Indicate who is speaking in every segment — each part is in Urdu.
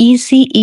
Speaker 1: ECE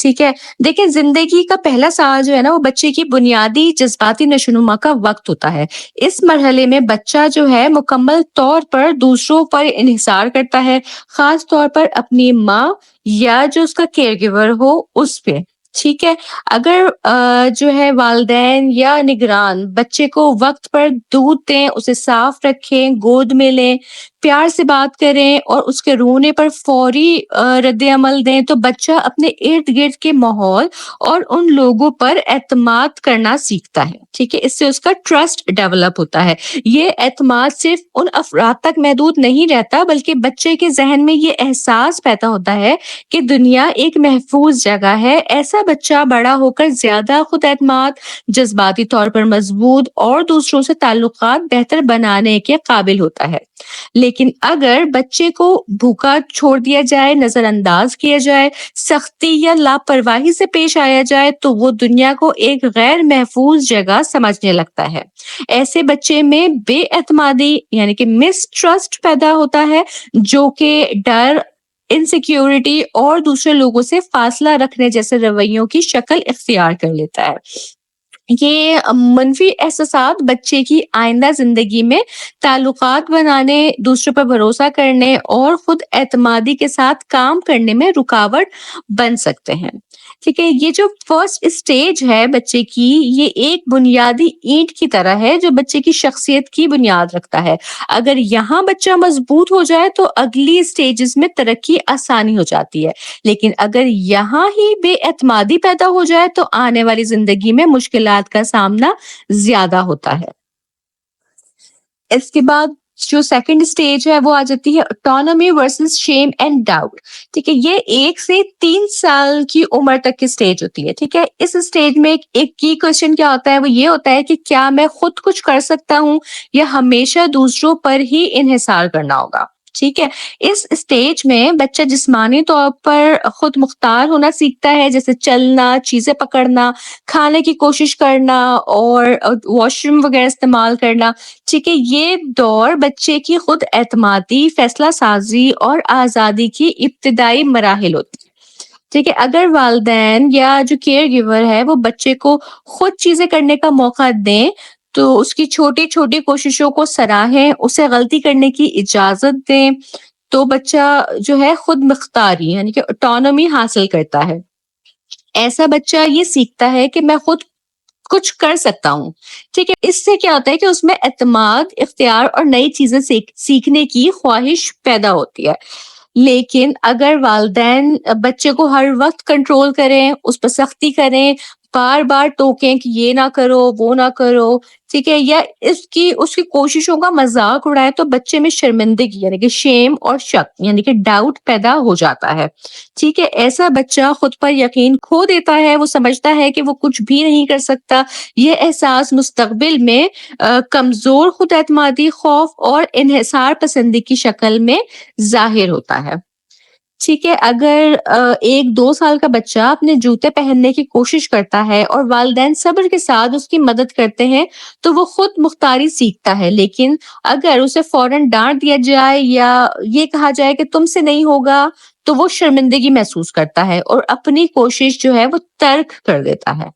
Speaker 1: ٹھیک ہے؟ دیکھیں زندگی کا پہلا سال جو ہے نا وہ بچے کی بنیادی جذباتی نشوونما کا وقت ہوتا ہے۔ اس مرحلے میں بچہ جو ہے مکمل طور پر دوسروں پر انحصار کرتا ہے، خاص طور پر اپنی ماں یا جو اس کا کیئر گیور ہو اس پہ۔ ٹھیک ہے؟ اگر جو ہے والدین یا نگران بچے کو وقت پر دودھ دیں، اسے صاف رکھیں، گود میں لیں، پیار سے بات کریں اور اس کے رونے پر فوری رد عمل دیں تو بچہ اپنے ارد گرد کے ماحول اور ان لوگوں پر اعتماد کرنا سیکھتا ہے۔ ٹھیک ہے؟ اس سے اس کا ٹرسٹ ڈیولپ ہوتا ہے۔ یہ اعتماد صرف ان افراد تک محدود نہیں رہتا بلکہ بچے کے ذہن میں یہ احساس پیدا ہوتا ہے کہ دنیا ایک محفوظ جگہ ہے۔ ایسا بچہ بڑا ہو کر زیادہ خود اعتماد، جذباتی طور پر مضبوط اور دوسروں سے تعلقات بہتر بنانے کے قابل ہوتا ہے۔ لیکن اگر بچے کو بھوکا چھوڑ دیا جائے، نظر انداز کیا جائے، سختی یا لاپرواہی سے پیش آیا جائے تو وہ دنیا کو ایک غیر محفوظ جگہ سمجھنے لگتا ہے۔ ایسے بچے میں بے اعتمادی یعنی کہ مس ٹرسٹ پیدا ہوتا ہے، جو کہ ڈر، انسیکیورٹی اور دوسرے لوگوں سے فاصلہ رکھنے جیسے رویوں کی شکل اختیار کر لیتا ہے۔ یہ منفی احساسات بچے کی آئندہ زندگی میں تعلقات بنانے، دوسروں پر بھروسہ کرنے اور خود اعتمادی کے ساتھ کام کرنے میں رکاوٹ بن سکتے ہیں۔ ٹھیک ہے؟ یہ جو فرسٹ اسٹیج ہے بچے کی، یہ ایک بنیادی اینٹ کی طرح ہے جو بچے کی شخصیت کی بنیاد رکھتا ہے۔ اگر یہاں بچہ مضبوط ہو جائے تو اگلی اسٹیجز میں ترقی آسانی ہو جاتی ہے، لیکن اگر یہاں ہی بے اعتمادی پیدا ہو جائے تو آنے والی زندگی میں مشکلات کا سامنا زیادہ ہوتا ہے۔ اس کے بعد جو سیکنڈ اسٹیج ہے وہ آ جاتی ہے autonomy versus shame and doubt. ٹھیک ہے؟ یہ 1 سے 3 سال کی عمر تک کی اسٹیج ہوتی ہے۔ ٹھیک ہے؟ اس اسٹیج میں ایک کی کوشچن کیا ہوتا ہے، وہ یہ ہوتا ہے کہ کیا میں خود کچھ کر سکتا ہوں یا ہمیشہ دوسروں پر ہی انحصار کرنا ہوگا۔ ٹھیک ہے؟ اس اسٹیج میں بچہ جسمانی طور پر خود مختار ہونا سیکھتا ہے، جیسے چلنا، چیزیں پکڑنا، کھانے کی کوشش کرنا اور واش روم وغیرہ استعمال کرنا۔ ٹھیک ہے؟ یہ دور بچے کی خود اعتمادی، فیصلہ سازی اور آزادی کی ابتدائی مراحل ہوتی ہیں۔ ٹھیک ہے؟ اگر والدین یا جو کیئر گیور ہے وہ بچے کو خود چیزیں کرنے کا موقع دیں تو اس کی چھوٹی چھوٹی کوششوں کو سراہیں، اسے غلطی کرنے کی اجازت دیں تو بچہ جو ہے خود مختاری یعنی کہ آٹونومی حاصل کرتا ہے۔ ایسا بچہ یہ سیکھتا ہے کہ میں خود کچھ کر سکتا ہوں۔ ٹھیک ہے؟ اس سے کیا ہوتا ہے کہ اس میں اعتماد، اختیار اور نئی چیزیں سیکھنے کی خواہش پیدا ہوتی ہے۔ لیکن اگر والدین بچے کو ہر وقت کنٹرول کریں، اس پر سختی کریں، بار بار ٹوکیں کہ یہ نہ کرو، وہ نہ کرو، ٹھیک ہے، یا اس کی کوششوں کا مذاق اڑائے تو بچے میں شرمندگی یعنی کہ شیم اور شک یعنی کہ ڈاؤٹ پیدا ہو جاتا ہے۔ ٹھیک ہے؟ ایسا بچہ خود پر یقین کھو دیتا ہے، وہ سمجھتا ہے کہ وہ کچھ بھی نہیں کر سکتا۔ یہ احساس مستقبل میں کمزور خود اعتمادی، خوف اور انحصار پسندی کی شکل میں ظاہر ہوتا ہے۔ ٹھیک ہے؟ اگر 1-2 سال کا بچہ اپنے جوتے پہننے کی کوشش کرتا ہے اور والدین صبر کے ساتھ اس کی مدد کرتے ہیں تو وہ خود مختاری سیکھتا ہے، لیکن اگر اسے فوراً ڈانٹ دیا جائے یا یہ کہا جائے کہ تم سے نہیں ہوگا تو وہ شرمندگی محسوس کرتا ہے اور اپنی کوشش جو ہے وہ ترک کر دیتا ہے۔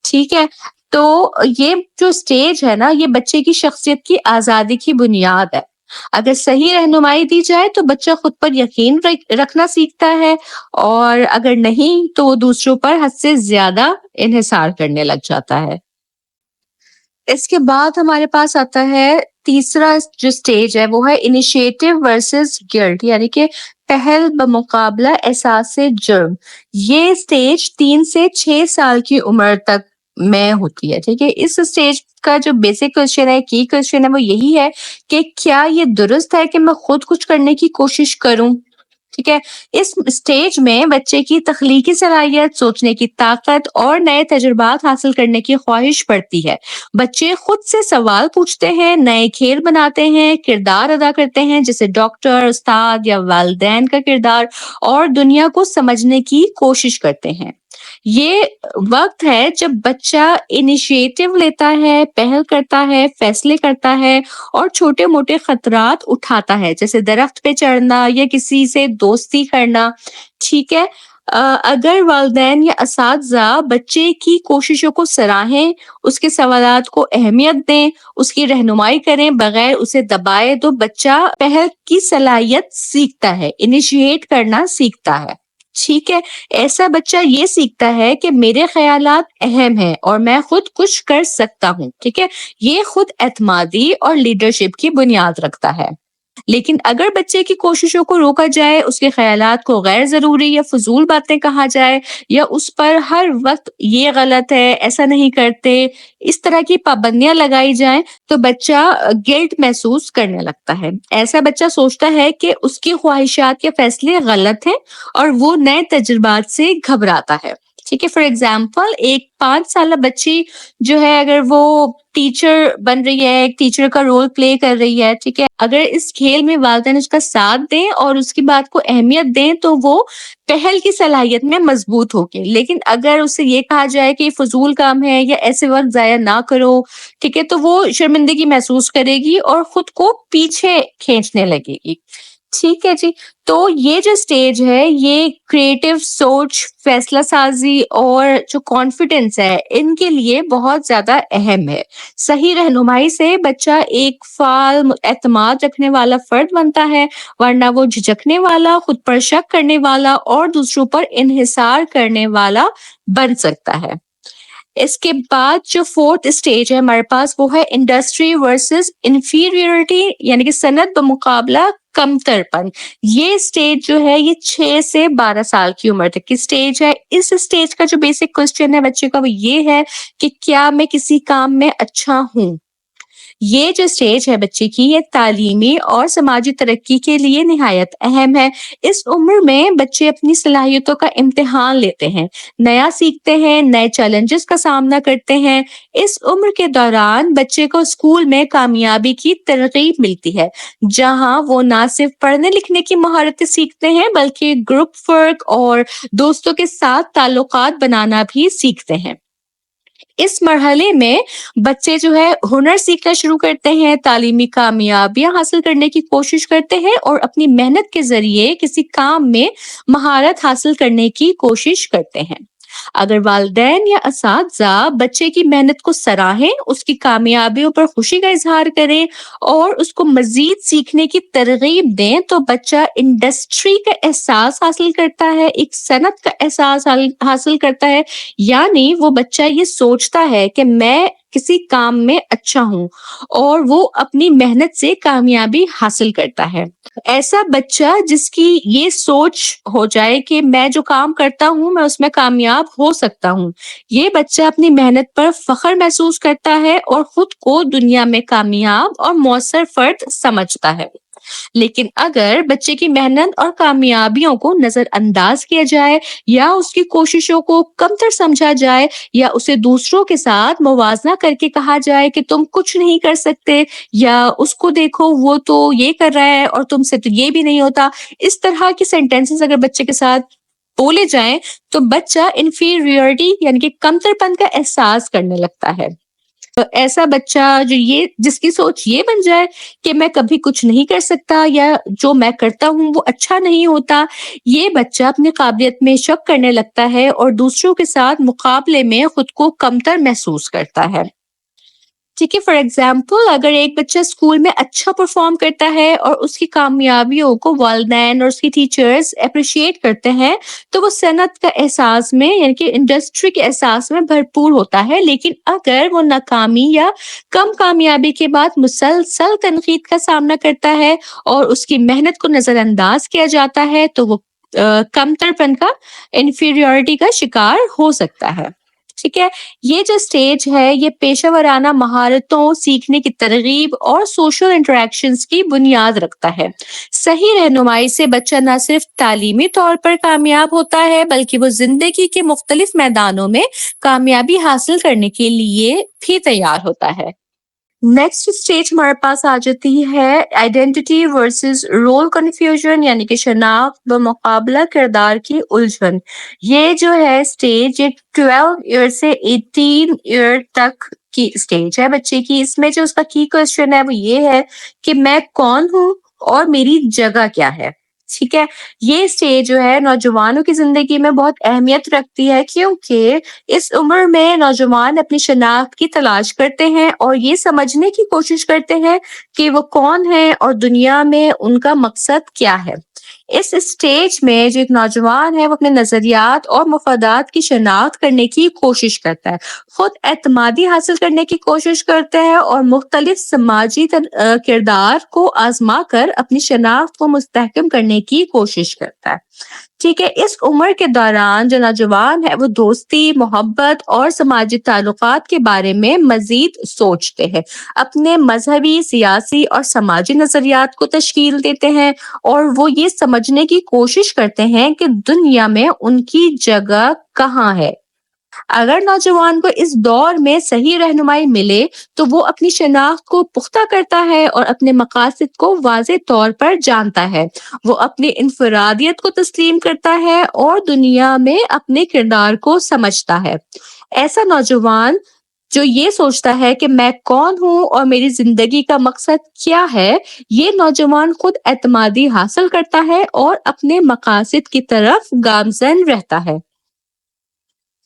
Speaker 1: ٹھیک ہے؟ تو یہ جو سٹیج ہے نا، یہ بچے کی شخصیت کی آزادی کی بنیاد ہے۔ اگر صحیح رہنمائی دی جائے تو بچہ خود پر یقین رکھنا سیکھتا ہے، اور اگر نہیں تو وہ دوسروں پر حد سے زیادہ انحصار کرنے لگ جاتا ہے۔ اس کے بعد ہمارے پاس آتا ہے تیسرا جو سٹیج ہے وہ ہے انیشیٹو ورسز گلٹ، یعنی کہ پہل بمقابلہ احساس جرم۔ یہ سٹیج 3 سے 6 سال کی عمر تک میں ہوتی ہے۔ ٹھیک ہے؟ اس سٹیج کا جو بیسک کوشچن ہے، کی کوشچن ہے، وہ یہی ہے کہ کیا یہ درست ہے کہ میں خود کچھ کرنے کی کوشش کروں؟ ٹھیک ہے؟ اس سٹیج میں بچے کی تخلیقی صلاحیت، سوچنے کی طاقت اور نئے تجربات حاصل کرنے کی خواہش بڑھتی ہے۔ بچے خود سے سوال پوچھتے ہیں، نئے کھیل بناتے ہیں، کردار ادا کرتے ہیں جیسے ڈاکٹر، استاد یا والدین کا کردار، اور دنیا کو سمجھنے کی کوشش کرتے ہیں۔ یہ وقت ہے جب بچہ انیشیٹو لیتا ہے، پہل کرتا ہے، فیصلے کرتا ہے اور چھوٹے موٹے خطرات اٹھاتا ہے، جیسے درخت پہ چڑھنا یا کسی سے دوستی کرنا۔ ٹھیک ہے؟ اگر والدین یا اساتذہ بچے کی کوششوں کو سراہیں، اس کے سوالات کو اہمیت دیں، اس کی رہنمائی کریں بغیر اسے دبائے، تو بچہ پہل کی صلاحیت سیکھتا ہے، انیشیٹ کرنا سیکھتا ہے۔ ٹھیک ہے، ایسا بچہ یہ سیکھتا ہے کہ میرے خیالات اہم ہیں اور میں خود کچھ کر سکتا ہوں۔ ٹھیک ہے، یہ خود اعتمادی اور لیڈرشپ کی بنیاد رکھتا ہے۔ لیکن اگر بچے کی کوششوں کو روکا جائے، اس کے خیالات کو غیر ضروری یا فضول باتیں کہا جائے، یا اس پر ہر وقت یہ غلط ہے، ایسا نہیں کرتے، اس طرح کی پابندیاں لگائی جائیں، تو بچہ گلٹ محسوس کرنے لگتا ہے۔ ایسا بچہ سوچتا ہے کہ اس کی خواہشات یا فیصلے غلط ہیں اور وہ نئے تجربات سے گھبراتا ہے۔ ٹھیک ہے، فار ایگزامپل ایک 5 سالہ بچی جو ہے، اگر وہ ٹیچر بن رہی ہے، ایک ٹیچر کا رول پلے کر رہی ہے، ٹھیک ہے، اگر اس کھیل میں والدین اس کا ساتھ دیں اور اس کی بات کو اہمیت دیں، تو وہ پہل کی صلاحیت میں مضبوط ہوگی۔ لیکن اگر اسے یہ کہا جائے کہ یہ فضول کام ہے یا ایسے وقت ضائع نہ کرو، ٹھیک ہے، تو وہ شرمندگی محسوس کرے گی اور خود کو پیچھے کھینچنے لگے گی۔ ٹھیک ہے جی، تو یہ جو سٹیج ہے، یہ کریٹو سوچ، فیصلہ سازی اور جو کانفیڈنس ہے، ان کے لیے بہت زیادہ اہم ہے۔ صحیح رہنمائی سے بچہ ایک فعال، اعتماد رکھنے والا فرد بنتا ہے، ورنہ وہ جھجکنے والا، خود پر شک کرنے والا اور دوسروں پر انحصار کرنے والا بن سکتا ہے۔ اس کے بعد جو 4th اسٹیج ہے ہمارے پاس، وہ ہے انڈسٹری ورسز انفیریورٹی، یعنی کہ صنعت بمقابلہ کمتر پن۔ یہ اسٹیج جو ہے، یہ 6 سے 12 سال کی عمر تک کی اسٹیج ہے۔ اس اسٹیج کا جو بیسک کوسچن ہے بچے کا، وہ یہ ہے کہ کیا میں کسی کام میں اچھا ہوں؟ یہ جو اسٹیج ہے بچے کی، یہ تعلیمی اور سماجی ترقی کے لیے نہایت اہم ہے۔ اس عمر میں بچے اپنی صلاحیتوں کا امتحان لیتے ہیں، نیا سیکھتے ہیں، نئے چیلنجز کا سامنا کرتے ہیں۔ اس عمر کے دوران بچے کو اسکول میں کامیابی کی ترغیب ملتی ہے، جہاں وہ نہ صرف پڑھنے لکھنے کی مہارتیں سیکھتے ہیں، بلکہ گروپ ورک اور دوستوں کے ساتھ تعلقات بنانا بھی سیکھتے ہیں۔ اس مرحلے میں بچے جو ہے ہنر سیکھنا شروع کرتے ہیں، تعلیمی کامیابیاں حاصل کرنے کی کوشش کرتے ہیں اور اپنی محنت کے ذریعے کسی کام میں مہارت حاصل کرنے کی کوشش کرتے ہیں۔ اگر والدین یا اساتذہ بچے کی محنت کو سراہیں، اس کی کامیابیوں پر خوشی کا اظہار کریں اور اس کو مزید سیکھنے کی ترغیب دیں، تو بچہ انڈسٹری کا احساس حاصل کرتا ہے، ایک صنعت کا احساس حاصل کرتا ہے، یعنی وہ بچہ یہ سوچتا ہے کہ میں کسی کام میں اچھا ہوں اور وہ اپنی محنت سے کامیابی حاصل کرتا ہے۔ ایسا بچہ جس کی یہ سوچ ہو جائے کہ میں جو کام کرتا ہوں میں اس میں کامیاب ہو سکتا ہوں، یہ بچہ اپنی محنت پر فخر محسوس کرتا ہے اور خود کو دنیا میں کامیاب اور مؤثر فرد سمجھتا ہے۔ لیکن اگر بچے کی محنت اور کامیابیوں کو نظر انداز کیا جائے، یا اس کی کوششوں کو کمتر سمجھا جائے، یا اسے دوسروں کے ساتھ موازنہ کر کے کہا جائے کہ تم کچھ نہیں کر سکتے، یا اس کو دیکھو وہ تو یہ کر رہا ہے اور تم سے تو یہ بھی نہیں ہوتا، اس طرح کی سینٹینسز اگر بچے کے ساتھ بولے جائیں، تو بچہ انفیریورٹی یعنی کہ کمتر پن کا احساس کرنے لگتا ہے۔ تو ایسا بچہ جس کی سوچ یہ بن جائے کہ میں کبھی کچھ نہیں کر سکتا، یا جو میں کرتا ہوں وہ اچھا نہیں ہوتا، یہ بچہ اپنی قابلیت میں شک کرنے لگتا ہے اور دوسروں کے ساتھ مقابلے میں خود کو کمتر محسوس کرتا ہے۔ ٹھیک ہے، فار ایگزامپل اگر ایک بچہ اسکول میں اچھا پرفارم کرتا ہے اور اس کی کامیابیوں کو والدین اور اس کی ٹیچرز اپریشیٹ کرتے ہیں، تو وہ صنعت کا احساس میں یعنی کہ انڈسٹری کے احساس میں بھرپور ہوتا ہے۔ لیکن اگر وہ ناکامی یا کم کامیابی کے بعد مسلسل تنقید کا سامنا کرتا ہے اور اس کی محنت کو نظر انداز کیا جاتا ہے، تو وہ کمتر پن کا، انفیریورٹی کا شکار ہو سکتا ہے۔ ٹھیک ہے، یہ جو سٹیج ہے، یہ پیشہ ورانہ مہارتوں، سیکھنے کی ترغیب اور سوشل انٹریکشنز کی بنیاد رکھتا ہے۔ صحیح رہنمائی سے بچہ نہ صرف تعلیمی طور پر کامیاب ہوتا ہے، بلکہ وہ زندگی کے مختلف میدانوں میں کامیابی حاصل کرنے کے لیے بھی تیار ہوتا ہے۔ نیکسٹ اسٹیج ہمارے پاس آ جاتی ہے آئیڈینٹی ورسز رول کنفیوژن، یعنی کہ شناخت بمقابلہ کردار کی الجھن۔ یہ جو ہے اسٹیج، یہ 12 ایئر سے 18 ایئر تک کی اسٹیج ہے بچے کی۔ اس میں جو اس کا کی کوشچن ہے وہ یہ ہے کہ میں کون ہوں اور میری جگہ کیا ہے۔ ٹھیک ہے؟ یہ اسٹیج جو ہے نوجوانوں کی زندگی میں بہت اہمیت رکھتی ہے، کیونکہ اس عمر میں نوجوان اپنی شناخت کی تلاش کرتے ہیں اور یہ سمجھنے کی کوشش کرتے ہیں کہ وہ کون ہیں اور دنیا میں ان کا مقصد کیا ہے۔ اس اسٹیج میں جو ایک نوجوان ہے وہ اپنے نظریات اور مفادات کی شناخت کرنے کی کوشش کرتا ہے، خود اعتمادی حاصل کرنے کی کوشش کرتا ہے اور مختلف سماجی کردار کو آزما کر اپنی شناخت کو مستحکم کرنے کی کوشش کرتا ہے۔ ٹھیک ہے، اس عمر کے دوران جو نوجوان ہے وہ دوستی، محبت اور سماجی تعلقات کے بارے میں مزید سوچتے ہیں، اپنے مذہبی، سیاسی اور سماجی نظریات کو تشکیل دیتے ہیں اور وہ یہ سمجھنے کی کوشش کرتے ہیں کہ دنیا میں ان کی جگہ کہاں ہے۔ اگر نوجوان کو اس دور میں صحیح رہنمائی ملے تو وہ اپنی شناخت کو پختہ کرتا ہے اور اپنے مقاصد کو واضح طور پر جانتا ہے۔ وہ اپنی انفرادیت کو تسلیم کرتا ہے اور دنیا میں اپنے کردار کو سمجھتا ہے۔ ایسا نوجوان جو یہ سوچتا ہے کہ میں کون ہوں اور میری زندگی کا مقصد کیا ہے، یہ نوجوان خود اعتمادی حاصل کرتا ہے اور اپنے مقاصد کی طرف گامزن رہتا ہے۔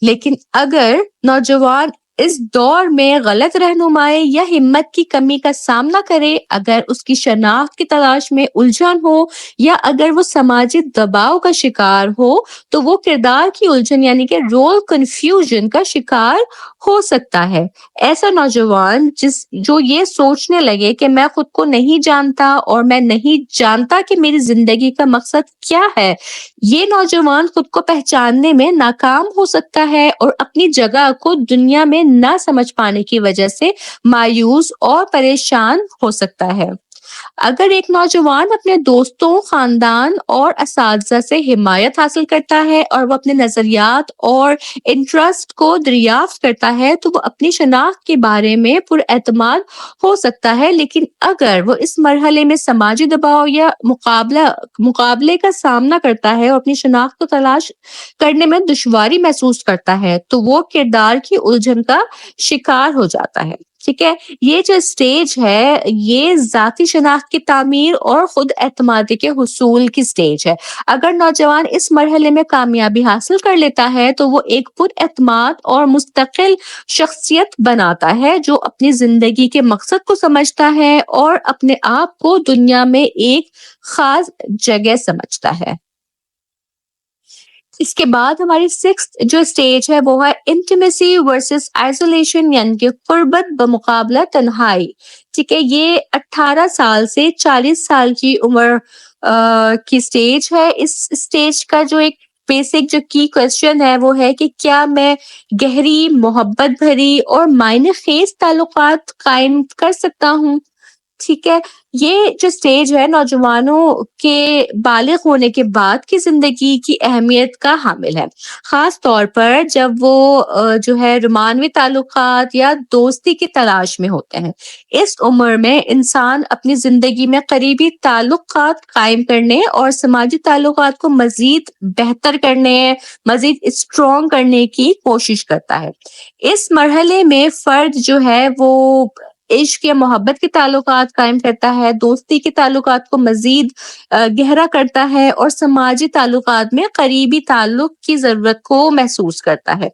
Speaker 1: لیکن اگر نوجوان اس دور میں غلط رہنمائی یا ہمت کی کمی کا سامنا کرے، اگر اس کی شناخت کی تلاش میں الجھن ہو یا اگر وہ سماجی دباؤ کا شکار ہو تو وہ کردار کی الجھن یعنی کہ رول کنفیوژن کا شکار ہو سکتا ہے۔ ایسا نوجوان جو یہ سوچنے لگے کہ میں خود کو نہیں جانتا اور میں نہیں جانتا کہ میری زندگی کا مقصد کیا ہے، یہ نوجوان خود کو پہچاننے میں ناکام ہو سکتا ہے اور اپنی جگہ کو دنیا میں نہ سمجھ پانے کی وجہ سے مایوس اور پریشان ہو سکتا ہے۔ اگر ایک نوجوان اپنے دوستوں، خاندان اور اساتذہ سے حمایت حاصل کرتا ہے اور وہ اپنے نظریات اور انٹرسٹ کو دریافت کرتا ہے تو وہ اپنی شناخت کے بارے میں پر اعتماد ہو سکتا ہے، لیکن اگر وہ اس مرحلے میں سماجی دباؤ یا مقابلے کا سامنا کرتا ہے اور اپنی شناخت کو تلاش کرنے میں دشواری محسوس کرتا ہے تو وہ کردار کی الجھن کا شکار ہو جاتا ہے۔ ٹھیک ہے، یہ جو اسٹیج ہے یہ ذاتی شناخت کی تعمیر اور خود اعتمادی کے حصول کی اسٹیج ہے۔ اگر نوجوان اس مرحلے میں کامیابی حاصل کر لیتا ہے تو وہ ایک پر اعتماد اور مستقل شخصیت بناتا ہے جو اپنی زندگی کے مقصد کو سمجھتا ہے اور اپنے آپ کو دنیا میں ایک خاص جگہ سمجھتا ہے۔ اس کے بعد ہماری سکسth جو اسٹیج ہے وہ ہے انٹیمیسی ورسز آئسولیشن یعنی کہ قربت بمقابلہ تنہائی۔ ٹھیک ہے، یہ 18 سال سے 40 سال کی عمر کی اسٹیج ہے۔ اس اسٹیج کا جو ایک بیسک جو کی کوشچن ہے وہ ہے کہ کیا میں گہری، محبت بھری اور معنی خیز تعلقات قائم کر سکتا ہوں؟ ٹھیک ہے، یہ جو اسٹیج ہے نوجوانوں کے بالغ ہونے کے بعد کی زندگی کی اہمیت کا حامل ہے، خاص طور پر جب وہ جو ہے رومانوی تعلقات یا دوستی کی تلاش میں ہوتے ہیں۔ اس عمر میں انسان اپنی زندگی میں قریبی تعلقات قائم کرنے اور سماجی تعلقات کو مزید بہتر کرنے، مزید اسٹرانگ کرنے کی کوشش کرتا ہے۔ اس مرحلے میں فرد جو ہے وہ عشق یا محبت کے تعلقات قائم کرتا ہے، دوستی کے تعلقات کو مزید گہرا کرتا ہے اور سماجی تعلقات میں قریبی تعلق کی ضرورت کو محسوس کرتا ہے۔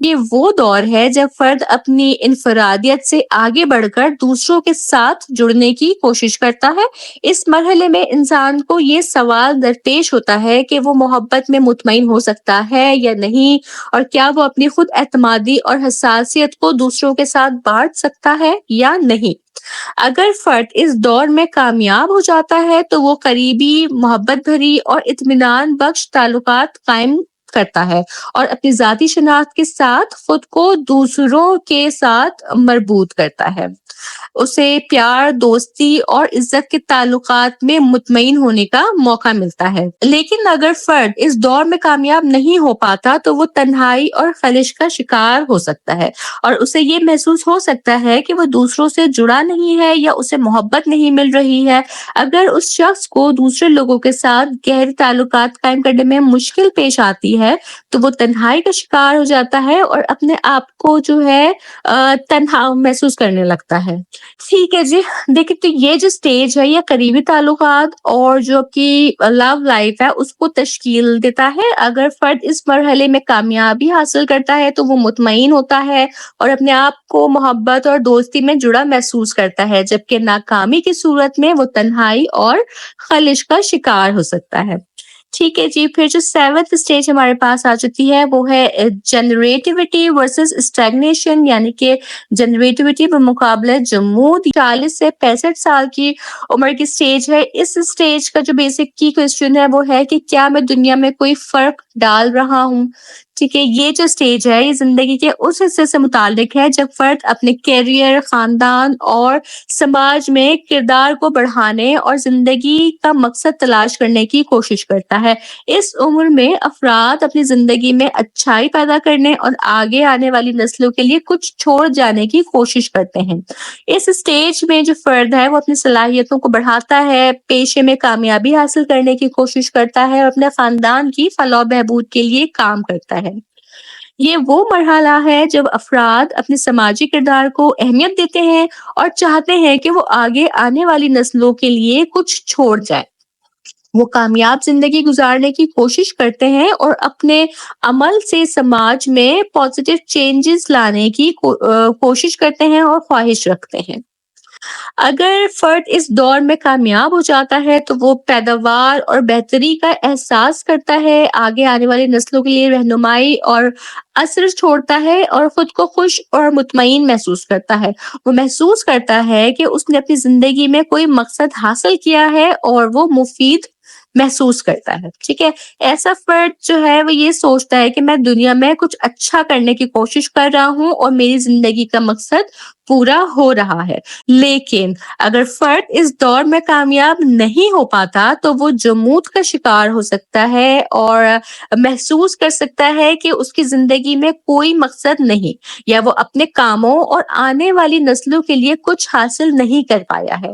Speaker 1: یہ وہ دور ہے جب فرد اپنی انفرادیت سے آگے بڑھ کر دوسروں کے ساتھ جڑنے کی کوشش کرتا ہے۔ اس مرحلے میں انسان کو یہ سوال درپیش ہوتا ہے کہ وہ محبت میں مطمئن ہو سکتا ہے یا نہیں، اور کیا وہ اپنی خود اعتمادی اور حساسیت کو دوسروں کے ساتھ بانٹ سکتا ہے یا نہیں۔ اگر فرد اس دور میں کامیاب ہو جاتا ہے تو وہ قریبی، محبت بھری اور اطمینان بخش تعلقات قائم کرتا ہے اور اپنی ذاتی شناخت کے ساتھ خود کو دوسروں کے ساتھ مربوط کرتا ہے۔ اسے پیار، دوستی اور عزت کے تعلقات میں مطمئن ہونے کا موقع ملتا ہے۔ لیکن اگر فرد اس دور میں کامیاب نہیں ہو پاتا تو وہ تنہائی اور خلش کا شکار ہو سکتا ہے اور اسے یہ محسوس ہو سکتا ہے کہ وہ دوسروں سے جڑا نہیں ہے یا اسے محبت نہیں مل رہی ہے۔ اگر اس شخص کو دوسرے لوگوں کے ساتھ گہرے تعلقات قائم کرنے میں مشکل پیش آتی ہے تو وہ تنہائی کا شکار ہو جاتا ہے اور اپنے آپ کو جو ہے تنہا محسوس کرنے لگتا ہے۔ ٹھیک ہے جی، دیکھیں تو یہ جو اسٹیج ہے یہ قریبی تعلقات اور جو کہ لو لائف ہے اس کو تشکیل دیتا ہے۔ اگر فرد اس مرحلے میں کامیابی حاصل کرتا ہے تو وہ مطمئن ہوتا ہے اور اپنے آپ کو محبت اور دوستی میں جڑا محسوس کرتا ہے، جبکہ ناکامی کی صورت میں وہ تنہائی اور خلش کا شکار ہو سکتا ہے۔ ٹھیک ہے جی، پھر جو سیونتھ اسٹیج ہمارے پاس آ چکی ہے وہ ہے جنریٹیوٹی ورسز اسٹیگنیشن، یعنی کہ جنریٹیوٹی بمقابلہ جمود۔ 40 سے 65 سال کی عمر کی اسٹیج ہے۔ اس اسٹیج کا جو بیسک کی کوشچن ہے وہ ہے کہ کیا میں دنیا میں کوئی فرق ڈال رہا ہوں؟ ٹھیک ہے، یہ جو اسٹیج ہے یہ زندگی کے اس حصے سے متعلق ہے جب فرد اپنے کیریئر، خاندان اور سماج میں کردار کو بڑھانے اور زندگی کا مقصد تلاش کرنے کی کوشش کرتا ہے۔ اس عمر میں افراد اپنی زندگی میں اچھائی پیدا کرنے اور آگے آنے والی نسلوں کے لیے کچھ چھوڑ جانے کی کوشش کرتے ہیں۔ اس اسٹیج میں جو فرد ہے وہ اپنی صلاحیتوں کو بڑھاتا ہے، پیشے میں کامیابی حاصل کرنے کی کوشش کرتا ہے اور اپنے خاندان کی فلاح و بہبود کے لیے کام کرتا ہے۔ یہ وہ مرحلہ ہے جب افراد اپنے سماجی کردار کو اہمیت دیتے ہیں اور چاہتے ہیں کہ وہ آگے آنے والی نسلوں کے لیے کچھ چھوڑ جائے۔ وہ کامیاب زندگی گزارنے کی کوشش کرتے ہیں اور اپنے عمل سے سماج میں پازیٹیو چینجز لانے کی کوشش کرتے ہیں اور خواہش رکھتے ہیں۔ اگر فرد اس دور میں کامیاب ہو جاتا ہے تو وہ پیداوار اور بہتری کا احساس کرتا ہے، آگے آنے والی نسلوں کے لیے رہنمائی اور اثر چھوڑتا ہے اور خود کو خوش اور مطمئن محسوس کرتا ہے۔ وہ محسوس کرتا ہے کہ اس نے اپنی زندگی میں کوئی مقصد حاصل کیا ہے اور وہ مفید محسوس کرتا ہے۔ ٹھیک ہے، ایسا فرد جو ہے وہ یہ سوچتا ہے کہ میں دنیا میں کچھ اچھا کرنے کی کوشش کر رہا ہوں اور میری زندگی کا مقصد پورا ہو رہا ہے۔ لیکن اگر فرد اس دور میں کامیاب نہیں ہو پاتا تو وہ جمود کا شکار ہو سکتا ہے اور محسوس کر سکتا ہے کہ اس کی زندگی میں کوئی مقصد نہیں، یا وہ اپنے کاموں اور آنے والی نسلوں کے لیے کچھ حاصل نہیں کر پایا ہے۔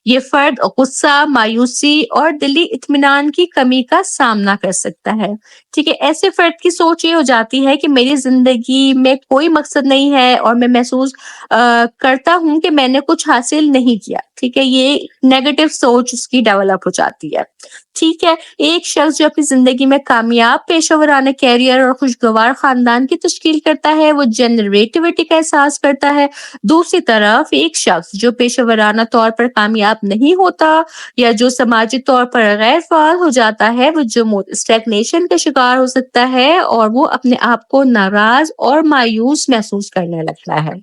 Speaker 1: یہ فرد غصہ، مایوسی اور دلی اطمینان کی کمی کا سامنا کر سکتا ہے۔ ٹھیک ہے، ایسے فرد کی سوچ یہ ہو جاتی ہے کہ میری زندگی میں کوئی مقصد نہیں ہے اور میں محسوس کرتا ہوں کہ میں نے کچھ حاصل نہیں کیا۔ ٹھیک ہے، یہ نیگیٹو سوچ اس کی ڈیولپ ہو جاتی ہے۔ ٹھیک ہے، ایک شخص جو اپنی زندگی میں کامیاب پیشہ ورانہ کیریئر اور خوشگوار خاندان کی تشکیل کرتا ہے وہ جنریٹیوٹی کا احساس کرتا ہے۔ دوسری طرف ایک شخص جو پیشہ ورانہ طور پر کامیاب نہیں ہوتا یا جو سماجی طور پر غیر فعال ہو جاتا ہے وہ جمود، اسٹیگنیشن کا شکار ہو سکتا ہے اور وہ اپنے آپ کو ناراض اور مایوس محسوس کرنے لگتا ہے۔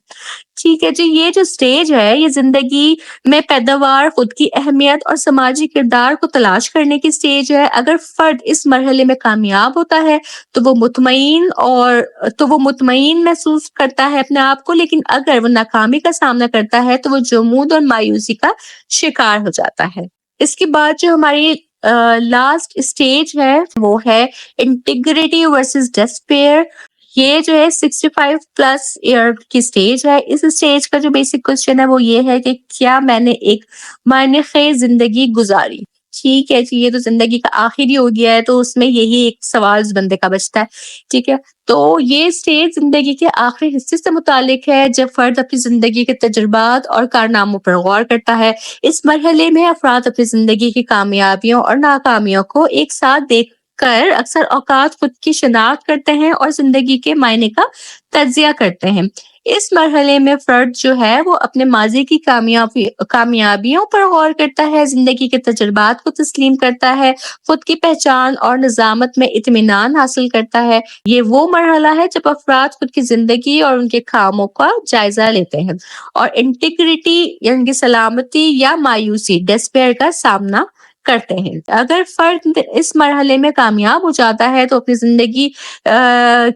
Speaker 1: ٹھیک ہے جی، یہ جو سٹیج ہے یہ زندگی میں پیداوار، خود کی اہمیت اور سماجی کردار کو تلاش کرنے کی سٹیج ہے۔ اگر فرد اس مرحلے میں کامیاب ہوتا ہے تو وہ مطمئن محسوس کرتا ہے اپنے آپ کو، لیکن اگر وہ ناکامی کا سامنا کرتا ہے تو وہ جمود اور مایوسی کا شکار ہو جاتا ہے۔ اس کے بعد جو ہماری لاسٹ اسٹیج ہے وہ ہے انٹیگریٹی ورسز ڈسپیئر۔ یہ جو ہے 65 پلس ایئر کی سٹیج ہے۔ اس سٹیج کا جو بیسک کوشچن ہے وہ یہ ہے کہ کیا میں نے ایک معنی خیز زندگی گزاری؟ ٹھیک ہے جی، یہ تو زندگی کا آخری ہو گیا ہے تو اس میں یہی ایک سوال اس بندے کا بچتا ہے۔ ٹھیک ہے، تو یہ سٹیج زندگی کے آخری حصے سے متعلق ہے جب فرد اپنی زندگی کے تجربات اور کارناموں پر غور کرتا ہے۔ اس مرحلے میں افراد اپنی زندگی کی کامیابیوں اور ناکامیوں کو ایک ساتھ دیکھ کر اکثر اوقات خود کی شناخت کرتے ہیں اور زندگی کے معنی کا تجزیہ کرتے ہیں۔ اس مرحلے میں فرد جو ہے وہ اپنے ماضی کی کامیابیوں پر غور کرتا ہے، زندگی کے تجربات کو تسلیم کرتا ہے، خود کی پہچان اور نظامت میں اطمینان حاصل کرتا ہے۔ یہ وہ مرحلہ ہے جب افراد خود کی زندگی اور ان کے کاموں کا جائزہ لیتے ہیں اور انٹیگریٹی یعنی کہ سلامتی یا مایوسی ڈسپیئر کا سامنا کرتے ہیں۔ اگر فرد اس مرحلے میں کامیاب ہو جاتا ہے تو اپنی زندگی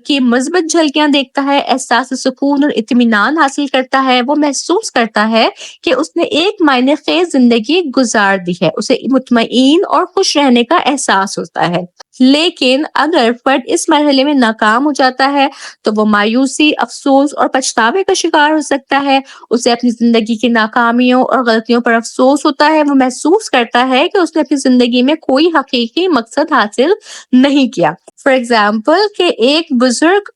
Speaker 1: کی مثبت جھلکیاں دیکھتا ہے، احساس سکون اور اطمینان حاصل کرتا ہے۔ وہ محسوس کرتا ہے کہ اس نے ایک معنی خیز زندگی گزار دی ہے، اسے مطمئن اور خوش رہنے کا احساس ہوتا ہے۔ لیکن اگر فرد اس مرحلے میں ناکام ہو جاتا ہے تو وہ مایوسی، افسوس اور پچھتاوے کا شکار ہو سکتا ہے۔ اسے اپنی زندگی کی ناکامیوں اور غلطیوں پر افسوس ہوتا ہے۔ وہ محسوس کرتا ہے کہ اس نے اپنی زندگی میں کوئی حقیقی مقصد حاصل نہیں کیا۔ فار ایگزامپل کہ ایک بزرگ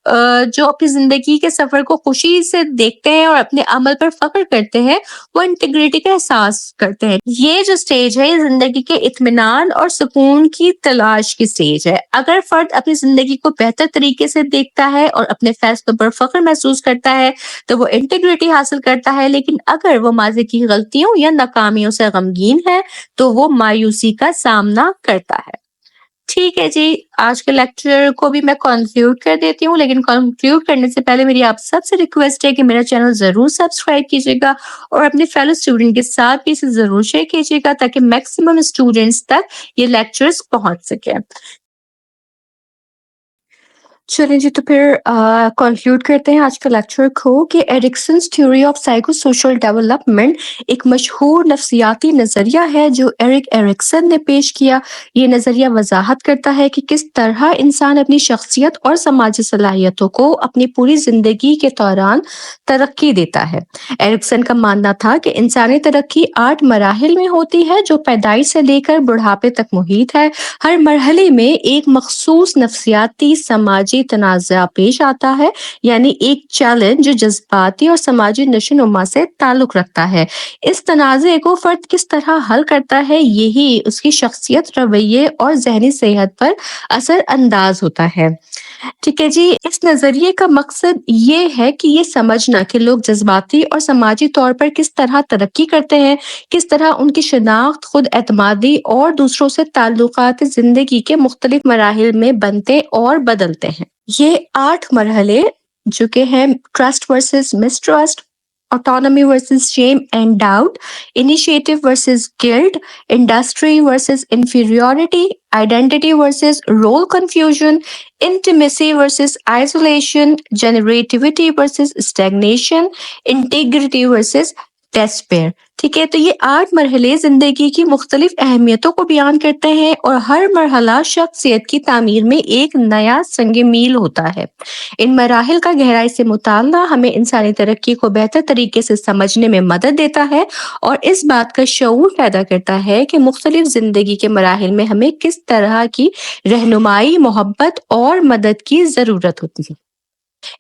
Speaker 1: جو اپنی زندگی کے سفر کو خوشی سے دیکھتے ہیں اور اپنے عمل پر فخر کرتے ہیں، وہ انٹیگریٹی کا احساس کرتے ہیں۔ یہ جو سٹیج ہے، یہ زندگی کے اطمینان اور سکون کی تلاش کی سٹیج ہے۔ اگر فرد اپنی زندگی کو بہتر طریقے سے دیکھتا ہے اور اپنے فیصلوں پر فخر محسوس کرتا ہے تو وہ انٹیگریٹی حاصل کرتا ہے، لیکن اگر وہ ماضی کی غلطیوں یا ناکامیوں سے غمگین ہے تو وہ مایوسی کا سامنا کرتا ہے۔ ٹھیک ہے جی، آج کے لیکچر کو بھی میں کنکلیوڈ کر دیتی ہوں، لیکن کنکلیوڈ کرنے سے پہلے میری آپ سب سے ریکویسٹ ہے کہ میرا چینل ضرور سبسکرائب کیجیے گا اور اپنے فیلو اسٹوڈنٹ کے ساتھ بھی اسے ضرور شیئر کیجیے گا تاکہ میکسیمم اسٹوڈنٹس تک یہ لیکچرز پہنچ سکیں۔ چلیں جی، تو پھر کنکلیوڈ کرتے ہیں آج کا لیکچر کو کہ ایرکسنز theory of psycho social development ایک مشہور نفسیاتی نظریہ ہے جو ایرک ایرکسن نے پیش کیا۔ یہ نظریہ وضاحت کرتا ہے کہ کس طرح انسان اپنی شخصیت اور سماجی صلاحیتوں کو اپنی پوری زندگی کے دوران ترقی دیتا ہے۔ ایرکسن کا ماننا تھا کہ انسانی ترقی 8 مراحل میں ہوتی ہے جو پیدائش سے لے کر بڑھاپے تک محیط ہے۔ ہر مرحلے میں ایک مخصوص نفسیاتی سماجی تنازع پیش آتا ہے، یعنی ایک چیلنج جو جذباتی اور سماجی نشو و نما سے تعلق رکھتا ہے۔ اس تنازع کو فرد کس طرح حل کرتا ہے، یہی اس کی شخصیت، رویے اور ذہنی صحت پر اثر انداز ہوتا ہے۔ ٹھیک ہے جی، اس نظریے کا مقصد یہ ہے کہ یہ سمجھنا کہ لوگ جذباتی اور سماجی طور پر کس طرح ترقی کرتے ہیں، کس طرح ان کی شناخت، خود اعتمادی اور دوسروں سے تعلقات زندگی کے مختلف مراحل میں بنتے اور بدلتے ہیں۔ یہ 8 مرحلے جو کہ ہیں trust versus mistrust, autonomy versus shame and doubt, initiative versus guilt, industry versus inferiority, identity versus role confusion, intimacy versus isolation, generativity versus stagnation, integrity versus despair۔ ٹھیک ہے، تو یہ 8 مرحلے زندگی کی مختلف اہمیتوں کو بیان کرتے ہیں اور ہر مرحلہ شخصیت کی تعمیر میں ایک نیا سنگ میل ہوتا ہے۔ ان مراحل کا گہرائی سے مطالعہ ہمیں انسانی ترقی کو بہتر طریقے سے سمجھنے میں مدد دیتا ہے اور اس بات کا شعور پیدا کرتا ہے کہ مختلف زندگی کے مراحل میں ہمیں کس طرح کی رہنمائی، محبت اور مدد کی ضرورت ہوتی ہے۔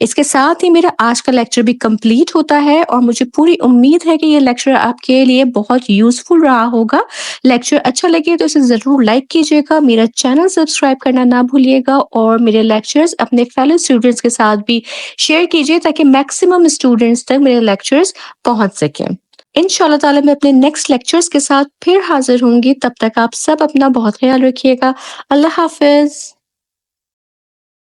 Speaker 1: اس کے ساتھ ہی میرا آج کا لیکچر بھی کمپلیٹ ہوتا ہے اور مجھے پوری امید ہے کہ یہ لیکچر آپ کے لیے بہت یوزفل رہا ہوگا۔ لیکچر اچھا لگے تو اسے ضرور لائک کیجیے گا، میرا چینل سبسکرائب کرنا نہ بھولیے گا اور میرے لیکچرز اپنے فیلو اسٹوڈنٹس کے ساتھ بھی شیئر کیجیے تاکہ میکسیمم اسٹوڈنٹس تک میرے لیکچرز پہنچ سکیں۔ انشاءاللہ تعالیٰ میں اپنے نیکسٹ لیکچرز کے ساتھ پھر حاضر ہوں گی، تب تک آپ سب اپنا بہت خیال رکھیے گا۔ اللہ حافظ۔